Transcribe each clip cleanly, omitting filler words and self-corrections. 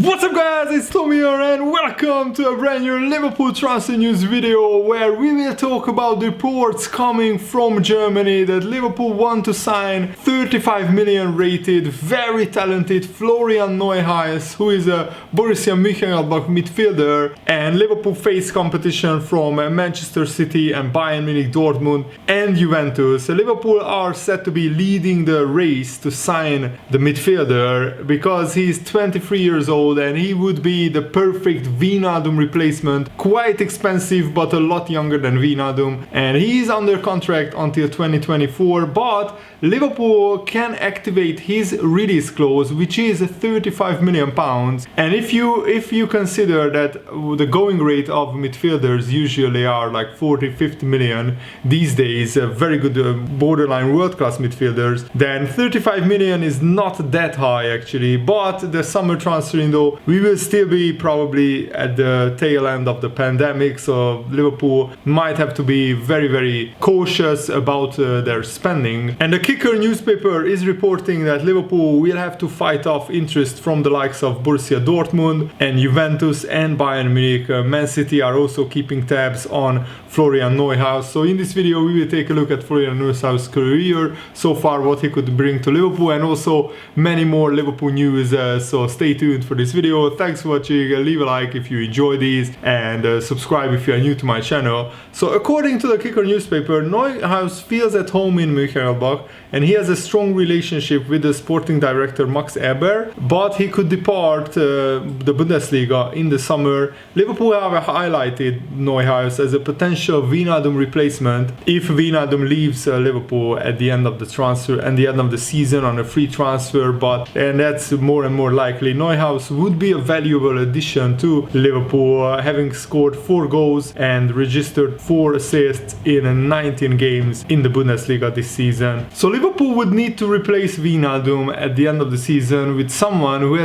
What's up guys, it's Tom here and welcome to a brand new Liverpool transfer news video where we will talk about reports coming from Germany that Liverpool want to sign 35 million rated, very talented Florian Neuhaus, who is a Borussia Mönchengladbach midfielder, and Liverpool face competition from Manchester City and Bayern Munich, Dortmund and Juventus. Liverpool are set to be leading the race to sign the midfielder because he's 23 years old and he would be the perfect Wijnaldum replacement. Quite expensive but a lot younger than Wijnaldum, and he's under contract until 2024, but Liverpool can activate his release clause, which is 35 million pounds. And if you consider that the going rate of midfielders usually are like 40-50 million these days, very good borderline world-class midfielders, then 35 million is not that high actually. But the summer transfer window, we will still be probably at the tail end of the pandemic, so Liverpool might have to be very cautious about their spending. And the Kicker newspaper is reporting that Liverpool will have to fight off interest from the likes of Borussia Dortmund and Juventus and Bayern Munich. Man City are also keeping tabs on Florian Neuhaus. So in this video we will take a look at Florian Neuhaus' career so far, what he could bring to Liverpool, and also many more Liverpool news, so stay tuned for this video. Thanks for watching, leave a like if you enjoy these, and subscribe if you are new to my channel. So according to the Kicker newspaper, Neuhaus feels at home in Mönchengladbach and he has a strong relationship with the sporting director Max Eber, but he could depart the Bundesliga in the summer. Liverpool have highlighted Neuhaus as a potential Wijnaldum replacement if Wijnaldum leaves Liverpool at the end of the transfer and the end of the season on a free transfer, and that's more and more likely. Neuhaus would be a valuable addition to Liverpool, having scored 4 goals and registered 4 assists in 19 games in the Bundesliga this season. So Liverpool would need to replace Wijnaldum at the end of the season with someone who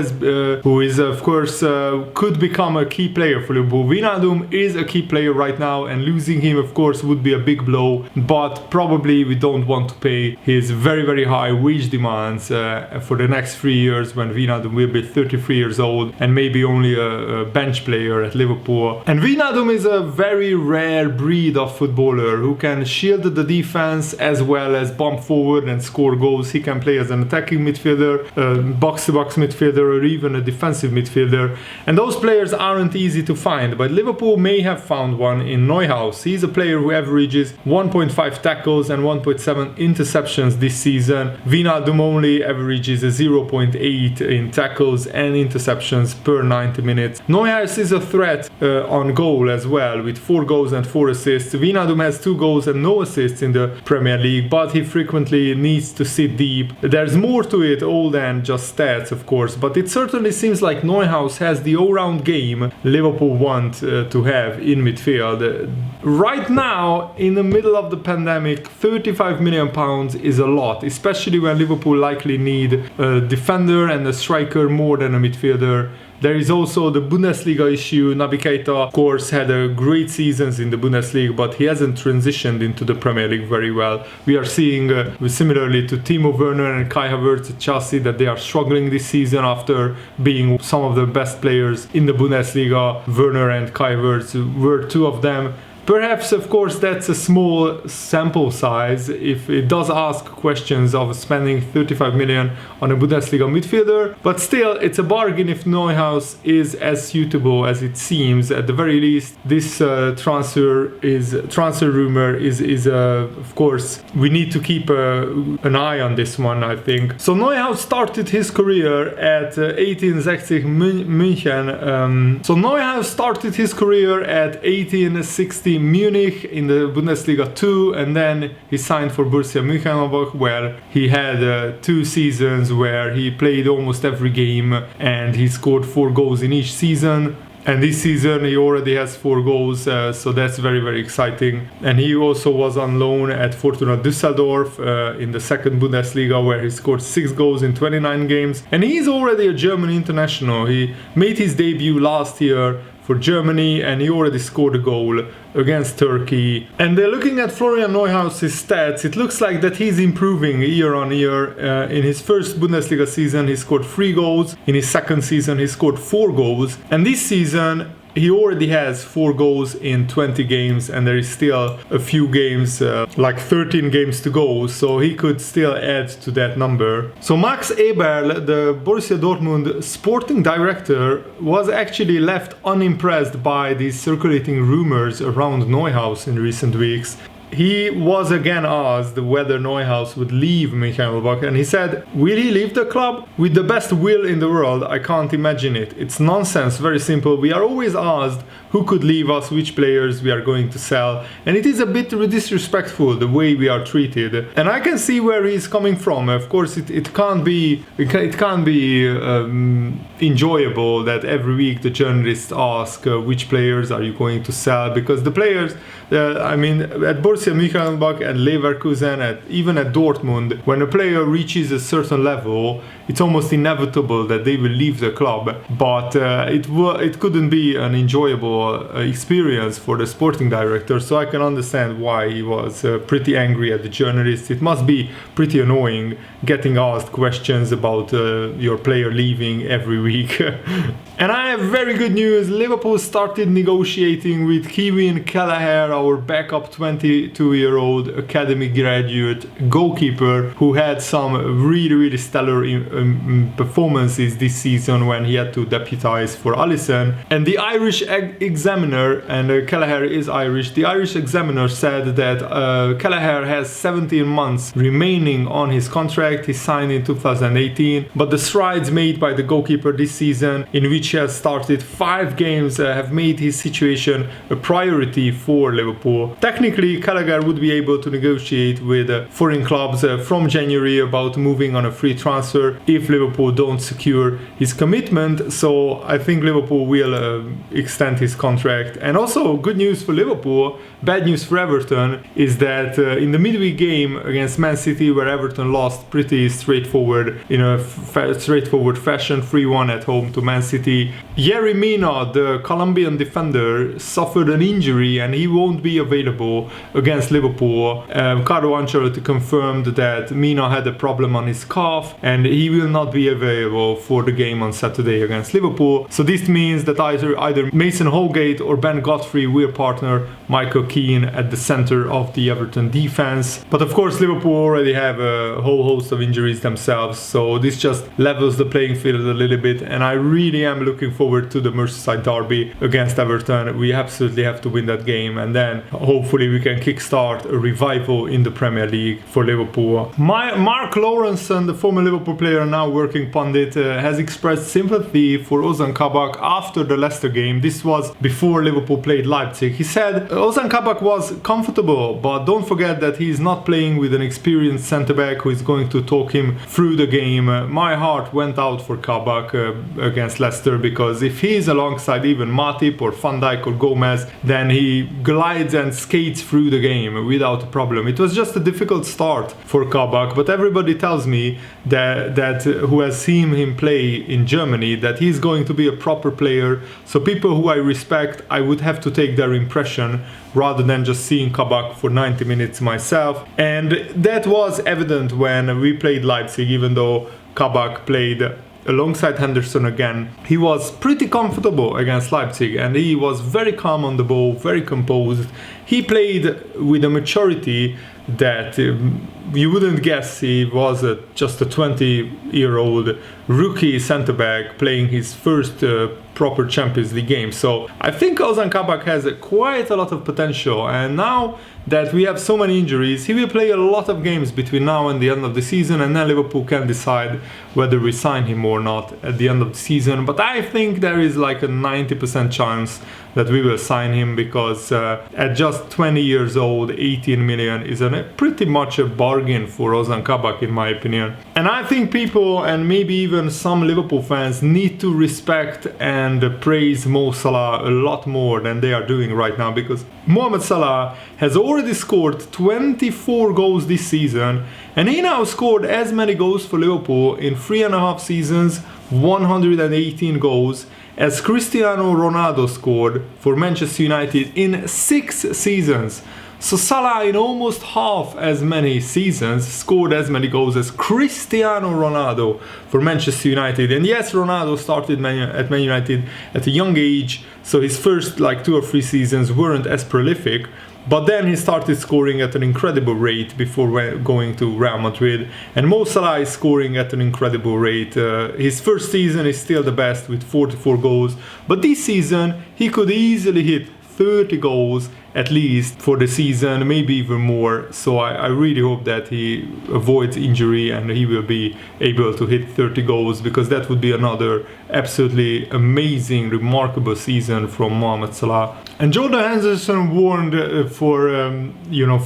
is of course could become a key player for Liverpool. Wijnaldum is a key player right now, and losing him of course would be a big blow, but probably we don't want to pay his very high wage demands for the next 3 years when Wijnaldum will be 33 years old and maybe only a bench player at Liverpool. And Wijnaldum is a very rare breed of footballer who can shield the defense as well as bump forward and score goals. He can play as an attacking midfielder, box-to-box midfielder, or even a defensive midfielder, and those players aren't easy to find, but Liverpool may have found one in Neuhaus. He's a player who averages 1.5 tackles and 1.7 interceptions this season. Wijnaldum only averages a 0.8 in tackles and interceptions per 90 minutes. Neuhaus is a threat on goal as well, with 4 goals and 4 assists. Wijnaldum has 2 goals and no assists in the Premier League, but he frequently needs to sit deep. There's more to it all than just stats, of course, but it certainly seems like Neuhaus has the all-round game Liverpool want to have in midfield. Right now, in the middle of the pandemic, 35 million pounds is a lot, especially when Liverpool likely need a defender and a striker more than a midfielder. There is also the Bundesliga issue. Naby Keita, of course, had a great seasons in the Bundesliga, but he hasn't transitioned into the Premier League very well. We are seeing, similarly to Timo Werner and Kai Havertz at Chelsea, that they are struggling this season after being some of the best players in the Bundesliga. Werner and Kai Havertz were 2 of them. Perhaps, of course, that's a small sample size if it does ask questions of spending 35 million on a Bundesliga midfielder, but still it's a bargain if Neuhaus is as suitable as it seems. At the very least, this transfer rumor is of course, we need to keep an eye on this one, I think. So Neuhaus started his career at 1860 München. Neuhaus started his career at 1860 Munich in the Bundesliga 2, and then he signed for Borussia Mönchengladbach, where he had 2 seasons where he played almost every game and he scored 4 goals in each season. And this season he already has 4 goals, so that's very exciting. And he also was on loan at Fortuna Düsseldorf in the 2nd Bundesliga, where he scored 6 goals in 29 games. And he's already a German international. He made his debut last year for Germany, and he already scored a goal against Turkey. And looking at Florian Neuhaus' stats, it looks like that he's improving year on year. In his first Bundesliga season, he scored 3 goals. In his second season, he scored 4 goals. And this season, he already has 4 goals in 20 games, and there is still a few games, like 13 games to go, so he could still add to that number. So Max Eberl, the Borussia Dortmund sporting director, was actually left unimpressed by these circulating rumors around Neuhaus in recent weeks. He was again asked whether Neuhaus would leave Mönchengladbach, and he said, "Will he leave the club? With the best will in the world, I can't imagine it. It's nonsense, very simple. We are always asked who could leave us, which players we are going to sell, and it is a bit disrespectful the way we are treated." And I can see where he's coming from. Of course, it can't be enjoyable that every week the journalists ask which players are you going to sell, because the players, at Borussia Mönchengladbach and Leverkusen, even at Dortmund, when a player reaches a certain level, it's almost inevitable that they will leave the club. But it couldn't be an enjoyable experience for the sporting director, so I can understand why he was pretty angry at the journalists. It must be pretty annoying getting asked questions about your player leaving every week. And I have very good news. Liverpool started negotiating with Kevin Kelleher, our backup 22-year-old academy graduate goalkeeper who had some really stellar performances this season when he had to deputize for Alisson. And the Irish Examiner, and Kelleher is Irish, the Irish Examiner said that Kelleher has 17 months remaining on his contract. He signed in 2018, but the strides made by the goalkeeper this season, in which he has started 5 games, have made his situation a priority for Liverpool. Technically, Kelleher would be able to negotiate with foreign clubs from January about moving on a free transfer if Liverpool don't secure his commitment. So I think Liverpool will extend his contract. And also good news for Liverpool, bad news for Everton, is that in the midweek game against Man City, where Everton lost pretty straightforward in a straightforward fashion, 3-1 at home to Man City, Yerry Mina, the Colombian defender, suffered an injury and he won't be available against Liverpool. Carlo Ancelotti confirmed that Mina had a problem on his calf and he will not be available for the game on Saturday against Liverpool. So this means that either Mason Holgate or Ben Godfrey will partner Michael Keane at the center of the Everton defense. But of course Liverpool already have a whole host of injuries themselves, so this just levels the playing field a little bit, and I really am looking forward to the Merseyside derby against Everton. We absolutely have to win that game, and then hopefully we can kickstart a revival in the Premier League for Liverpool. Mark Lawrenson, the former Liverpool player now working pundit, has expressed sympathy for Ozan Kabak after the Leicester game. This was before Liverpool played Leipzig. He said Ozan Kabak was comfortable, but don't forget that he's not playing with an experienced centre-back who is going to talk him through the game. My heart went out for Kabak against Leicester, because if he's alongside even Matip or Van Dijk or Gomez, then he glides and skates through the game without a problem. It was just a difficult start for Kabak, but everybody tells me that who has seen him play in Germany, that he's going to be a proper player. So people who I respect, I would have to take their impression rather than just seeing Kabak for 90 minutes myself. And that was evident when we played Leipzig. Even though Kabak played alongside Henderson again, he was pretty comfortable against Leipzig and he was very calm on the ball, very composed. He played with a maturity that you wouldn't guess. He was just a 20-year-old rookie centre-back playing his first proper Champions League game. So I think Ozan Kabak has quite a lot of potential, and now that we have so many injuries, he will play a lot of games between now and the end of the season, and then Liverpool can decide whether we sign him or not at the end of the season. But I think there is like a 90% chance that we will sign him, because at just 20 years old, 18 million is pretty much a bargain bargain for Ozan Kabak in my opinion. And I think people, and maybe even some Liverpool fans, need to respect and praise Mo Salah a lot more than they are doing right now, because Mohamed Salah has already scored 24 goals this season, and he now scored as many goals for Liverpool in 3.5 seasons, 118 goals, as Cristiano Ronaldo scored for Manchester United in 6 seasons. So Salah in almost half as many seasons scored as many goals as Cristiano Ronaldo for Manchester United. And yes, Ronaldo started at Man United at a young age, so his first like 2 or 3 seasons weren't as prolific. But then he started scoring at an incredible rate before going to Real Madrid. And Mo Salah is scoring at an incredible rate. His first season is still the best with 44 goals. But this season, he could easily hit 30 goals at least for the season, maybe even more. So I really hope that he avoids injury and he will be able to hit 30 goals, because that would be another absolutely amazing, remarkable season from Mohamed Salah. And Jordan Henderson warned for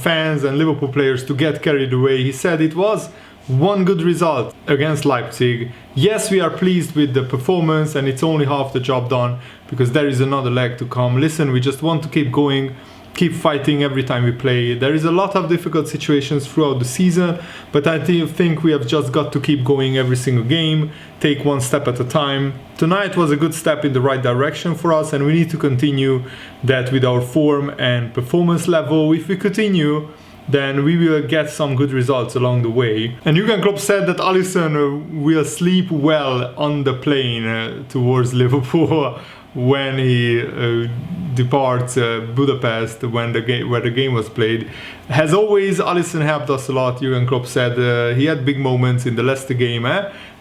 fans and Liverpool players to get carried away. He said it was one good result against Leipzig. Yes, we are pleased with the performance, and it's only half the job done, because there is another leg to come. Listen, we just want to keep going, keep fighting every time we play. There is a lot of difficult situations throughout the season, but I think we have just got to keep going every single game, take one step at a time. Tonight was a good step in the right direction for us, and we need to continue that with our form and performance level. If we continue, then we will get some good results along the way. And Jurgen Klopp said that Alisson will sleep well on the plane towards Liverpool when he departs Budapest, where the game was played. As always, Alisson helped us a lot. Jurgen Klopp said he had big moments in the Leicester game,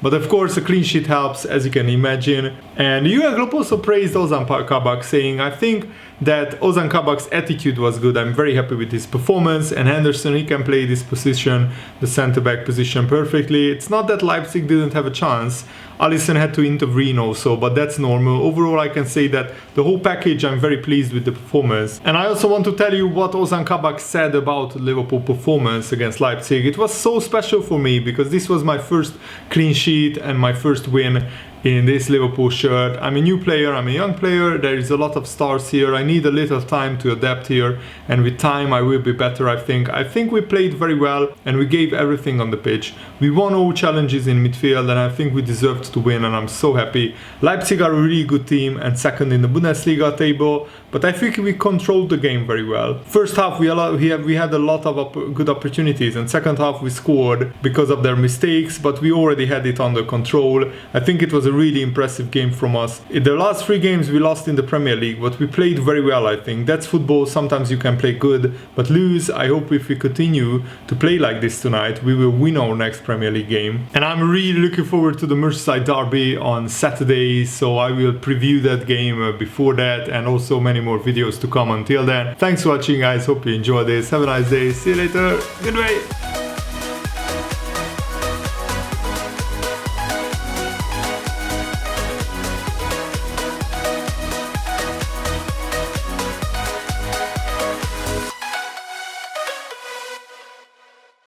but of course a clean sheet helps, as you can imagine. And Jurgen Klopp also praised Ozan Kabak, saying, I think that Ozan Kabak's attitude was good. I'm very happy with his performance, and Henderson, he can play this position, the centre-back position, perfectly. It's not that Leipzig didn't have a chance. Alisson had to intervene also, but that's normal. Overall, I can say that the whole package, I'm very pleased with the performance. And I also want to tell you what Ozan Kabak said about Liverpool performance against Leipzig. It was so special for me, because this was my first clean sheet and my first win in this Liverpool shirt. I'm a new player, I'm a young player, there is a lot of stars here. I need a little time to adapt here, and with time I will be better, I think. I think we played very well and we gave everything on the pitch. We won all challenges in midfield, and I think we deserved to win, and I'm so happy. Leipzig are a really good team and second in the Bundesliga table, but I think we controlled the game very well. First half we had a lot of good opportunities, and second half we scored because of their mistakes, but we already had it under control. I think it was a really impressive game from us. In the last 3 games we lost in the Premier League, but we played very well, I think. That's football, sometimes you can play good but lose. I hope if we continue to play like this tonight, we will win our next Premier League game. And I'm really looking forward to the Merseyside derby on Saturday, so I will preview that game before that, and also many more videos to come until then. Thanks for watching, guys. Hope you enjoyed this. Have a nice day. See you later. Goodbye.